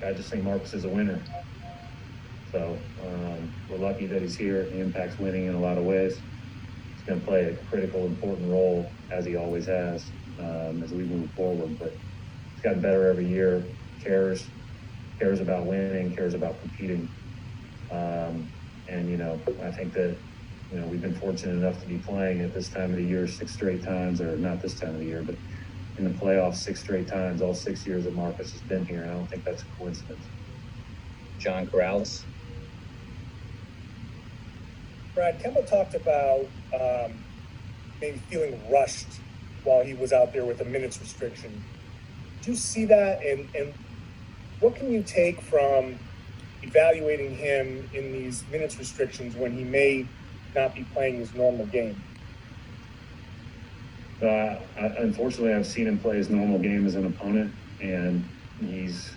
I just think Marcus is a winner. So we're lucky that he's here. He impacts winning in a lot of ways. He's going to play a critical, important role, as he always has, as we move forward. But he's gotten better every year, cares about winning, cares about competing. And, I think that, we've been fortunate enough to be playing at this time of the year 6 straight times, or not this time of the year, but in the playoffs 6 straight times, all 6 years that Marcus has been here. And I don't think that's a coincidence. John Corrales. Brad, Kemba talked about maybe feeling rushed while he was out there with a minutes restriction. Do you see that? And what can you take from evaluating him in these minutes restrictions when he may not be playing his normal game? Unfortunately, I've seen him play his normal game as an opponent, and he's,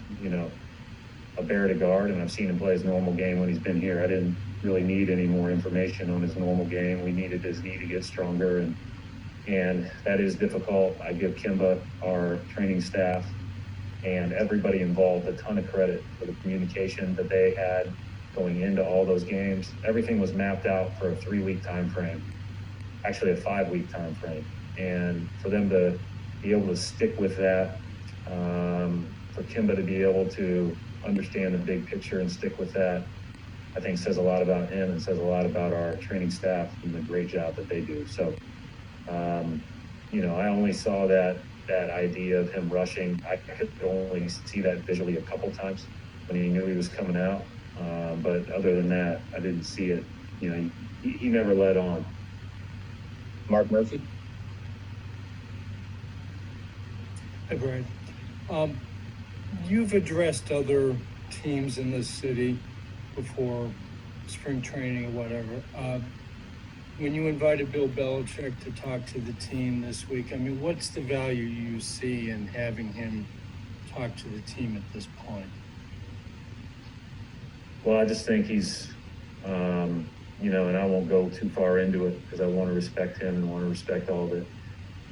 a bear to guard, and I've seen him play his normal game when he's been here. I didn't really need any more information on his normal game. We needed his knee to get stronger, and that is difficult. I give Kemba, our training staff, and everybody involved a ton of credit for the communication that they had going into all those games. Everything was mapped out for a 3-week time frame, actually a 5-week time frame. And for them to be able to stick with that, for Kemba to be able to understand the big picture and stick with that, I think says a lot about him and says a lot about our training staff and the great job that they do. So, I only saw that idea of him rushing. I could only see that visually a couple times when he knew he was coming out. But other than that, I didn't see it. He never led on. Mark Murphy. Hi, Brian. You've addressed other teams in this city before spring training or whatever. When you invited Bill Belichick to talk to the team this week, what's the value you see in having him talk to the team at this point? Well, I just think he's, and I won't go too far into it because I want to respect him and want to respect all that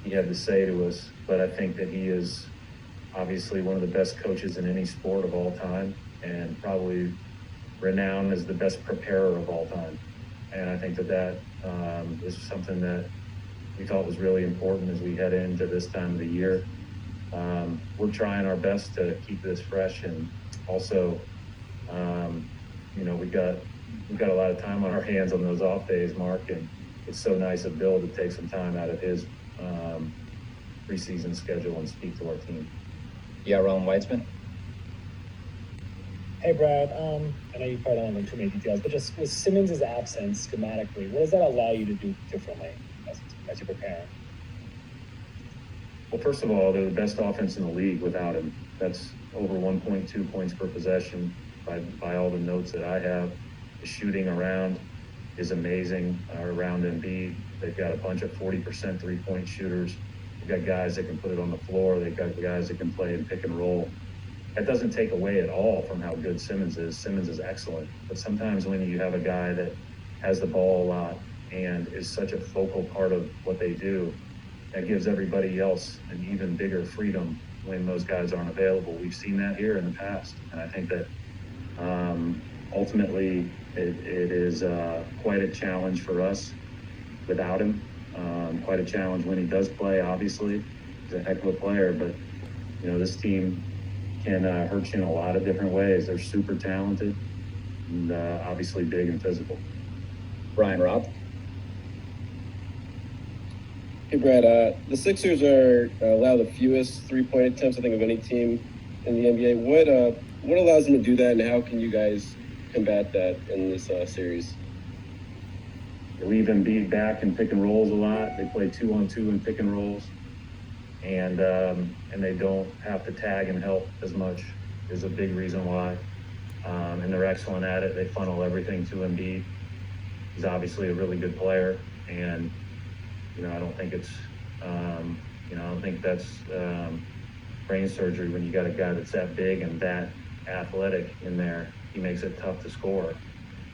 he had to say to us. But I think that he is obviously one of the best coaches in any sport of all time, and probably renowned as the best preparer of all time. And I think that is something that we thought was really important as we head into this time of the year. We're trying our best to keep this fresh, and also, we've got a lot of time on our hands on those off days, Mark, and it's so nice of Bill to take some time out of his preseason schedule and speak to our team. Yeah, Ron Weitzman. Hey, Brad. I know you probably don't have too many details, but just with Simmons' absence schematically, what does that allow you to do differently as you're preparing? Well, first of all, they're the best offense in the league without him. That's over 1.2 points per possession by all the notes that I have. The shooting around is amazing around Embiid. They've got a bunch of 40% three-point shooters. They've got guys that can put it on the floor. They've got guys that can play in pick and roll. That doesn't take away at all from how good Simmons is. Simmons is excellent. But sometimes when you have a guy that has the ball a lot and is such a focal part of what they do, that gives everybody else an even bigger freedom when those guys aren't available. We've seen that here in the past. And I think that ultimately it is quite a challenge for us without him. Quite a challenge when he does play, obviously. He's a heck of a player, but, this team can hurt you in a lot of different ways. They're super talented and obviously big and physical. Brian Robb. Hey, Brad. The Sixers allow the fewest three-point attempts, I think, of any team in the NBA. What allows them to do that, and how can you guys combat that in this series? They leave Embiid back in pick and rolls a lot. They play 2-on-2 in pick and rolls, and they don't have to tag and help as much. Is a big reason why. And they're excellent at it. They funnel everything to Embiid. He's obviously a really good player, and I don't think it's I don't think that's brain surgery when you got a guy that's that big and that athletic in there. He makes it tough to score.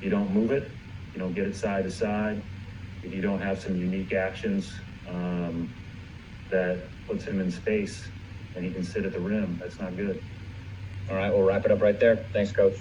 You don't move it. You don't get it side to side. If you don't have some unique actions that puts him in space and he can sit at the rim, that's not good. All right, we'll wrap it up right there. Thanks, Coach.